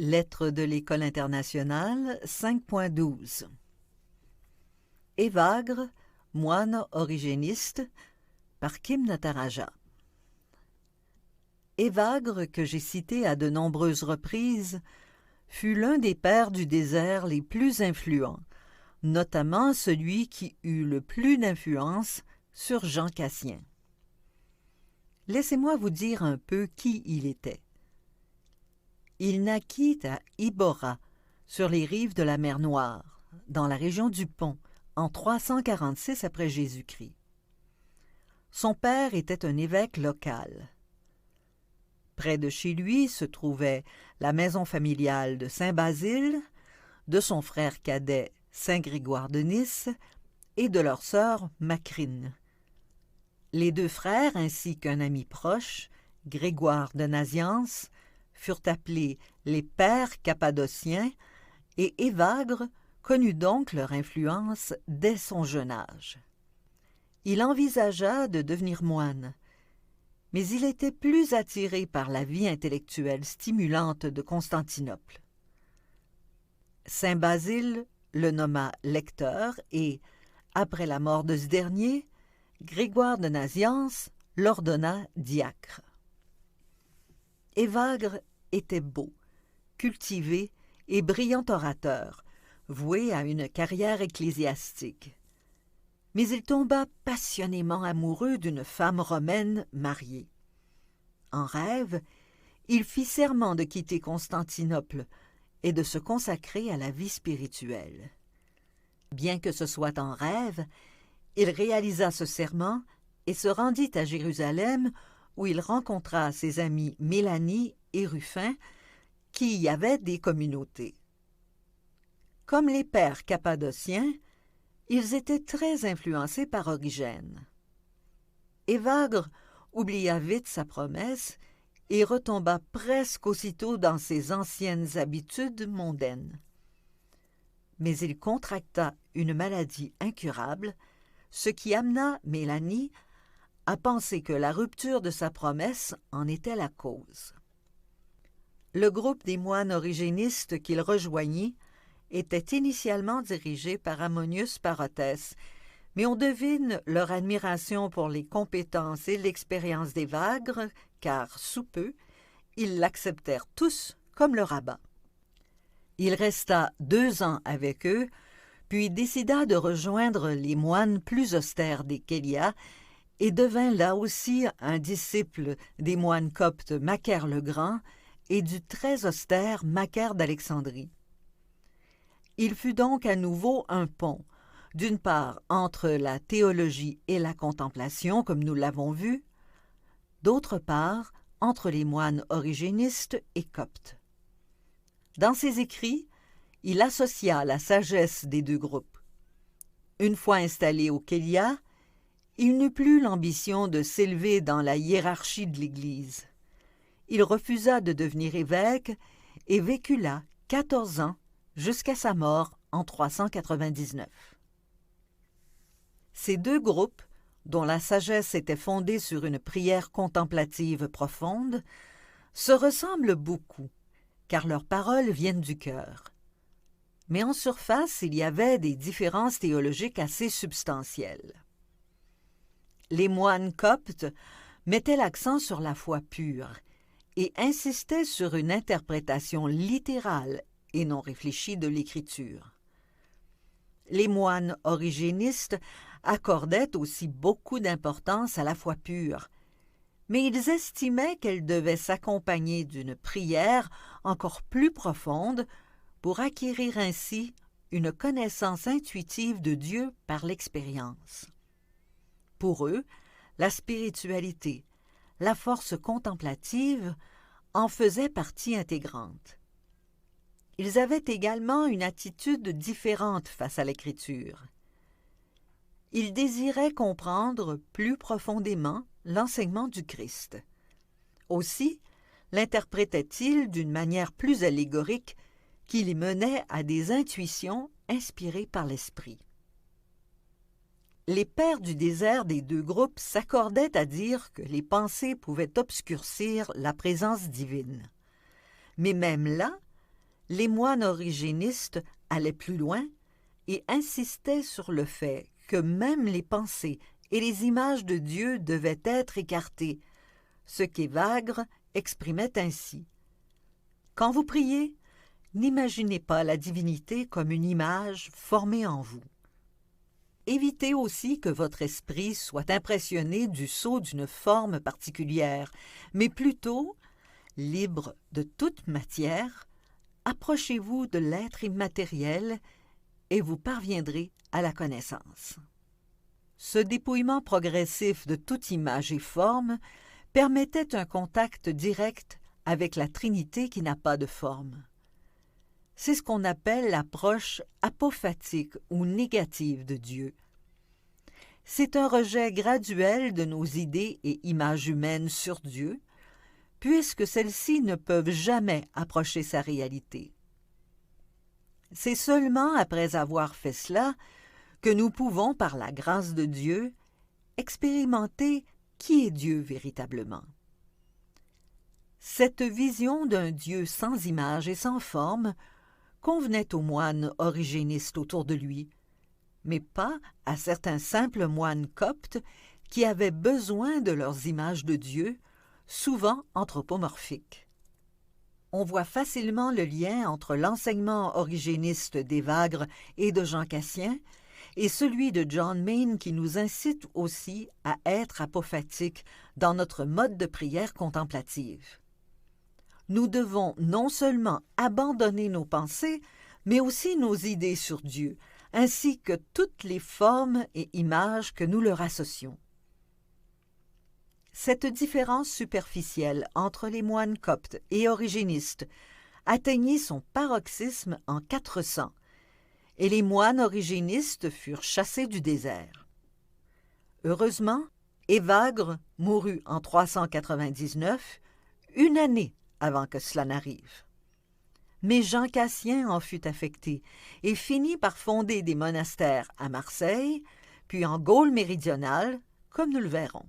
Lettre de l'École internationale 5.12 Évagre, moine origéniste, par Kim Nataraja. Évagre, que j'ai cité à de nombreuses reprises, fut l'un des pères du désert les plus influents, notamment celui qui eut le plus d'influence sur Jean Cassien. Laissez-moi vous dire un peu qui il était. Il naquit à Ibora, sur les rives de la mer Noire, dans la région du Pont, en 346 après Jésus-Christ. Son père était un évêque local. Près de chez lui se trouvait la maison familiale de saint Basile, de son frère cadet saint Grégoire de Nice et de leur sœur Macrine. Les deux frères ainsi qu'un ami proche, Grégoire de Naziance, furent appelés les pères cappadociens et Évagre connut donc leur influence dès son jeune âge. Il envisagea de devenir moine, mais il était plus attiré par la vie intellectuelle stimulante de Constantinople. Saint Basile le nomma lecteur et, après la mort de ce dernier, Grégoire de Naziance l'ordonna diacre. Évagre était beau, cultivé et brillant orateur, voué à une carrière ecclésiastique. Mais il tomba passionnément amoureux d'une femme romaine mariée. En rêve, il fit serment de quitter Constantinople et de se consacrer à la vie spirituelle. Bien que ce soit en rêve, il réalisa ce serment et se rendit à Jérusalem où il rencontra ses amis Mélanie et Rufin, qui y avaient des communautés. Comme les pères cappadociens, ils étaient très influencés par Origène. Évagre oublia vite sa promesse et retomba presque aussitôt dans ses anciennes habitudes mondaines. Mais il contracta une maladie incurable, ce qui amena Mélanie à penser que la rupture de sa promesse en était la cause. Le groupe des moines origénistes qu'il rejoignit était initialement dirigé par Ammonius Parotès, mais on devine leur admiration pour les compétences et l'expérience d'Évagre, car, sous peu, ils l'acceptèrent tous comme le rabbin. Il resta 2 ans avec eux, puis décida de rejoindre les moines plus austères des Kélias et devint là aussi un disciple des moines coptes Macaire le Grand et du très austère Macaire d'Alexandrie. Il fut donc à nouveau un pont, d'une part entre la théologie et la contemplation, comme nous l'avons vu, d'autre part entre les moines origénistes et coptes. Dans ses écrits, il associa la sagesse des deux groupes. Une fois installé au Kélia, il n'eut plus l'ambition de s'élever dans la hiérarchie de l'Église. Il refusa de devenir évêque et vécut là 14 ans jusqu'à sa mort en 399. Ces deux groupes, dont la sagesse était fondée sur une prière contemplative profonde, se ressemblent beaucoup, car leurs paroles viennent du cœur. Mais en surface, il y avait des différences théologiques assez substantielles. Les moines coptes mettaient l'accent sur la foi pure et insistaient sur une interprétation littérale et non réfléchie de l'Écriture. Les moines origénistes accordaient aussi beaucoup d'importance à la foi pure, mais ils estimaient qu'elle devait s'accompagner d'une prière encore plus profonde pour acquérir ainsi une connaissance intuitive de Dieu par l'expérience. Pour eux, la spiritualité, la force contemplative, en faisaient partie intégrante. Ils avaient également une attitude différente face à l'Écriture. Ils désiraient comprendre plus profondément l'enseignement du Christ. Aussi, l'interprétaient-ils d'une manière plus allégorique qui les menait à des intuitions inspirées par l'Esprit. Les pères du désert des deux groupes s'accordaient à dire que les pensées pouvaient obscurcir la présence divine. Mais même là, les moines origénistes allaient plus loin et insistaient sur le fait que même les pensées et les images de Dieu devaient être écartées, ce qu'Évagre exprimait ainsi. Quand vous priez, n'imaginez pas la divinité comme une image formée en vous. Évitez aussi que votre esprit soit impressionné du sceau d'une forme particulière, mais plutôt, libre de toute matière, approchez-vous de l'être immatériel et vous parviendrez à la connaissance. Ce dépouillement progressif de toute image et forme permettait un contact direct avec la Trinité qui n'a pas de forme. C'est ce qu'on appelle l'approche apophatique ou négative de Dieu. C'est un rejet graduel de nos idées et images humaines sur Dieu, puisque celles-ci ne peuvent jamais approcher sa réalité. C'est seulement après avoir fait cela que nous pouvons, par la grâce de Dieu, expérimenter qui est Dieu véritablement. Cette vision d'un Dieu sans image et sans forme convenait aux moines origénistes autour de lui, mais pas à certains simples moines coptes qui avaient besoin de leurs images de Dieu, souvent anthropomorphiques. On voit facilement le lien entre l'enseignement origéniste d'Évagre et de Jean Cassien et celui de John Main qui nous incite aussi à être apophatiques dans notre mode de prière contemplative. Nous devons non seulement abandonner nos pensées, mais aussi nos idées sur Dieu, ainsi que toutes les formes et images que nous leur associons. Cette différence superficielle entre les moines coptes et origénistes atteignit son paroxysme en 400, et les moines origénistes furent chassés du désert. Heureusement, Évagre mourut en 399, une année avant que cela n'arrive. Mais Jean Cassien en fut affecté et finit par fonder des monastères à Marseille, puis en Gaule méridionale, comme nous le verrons.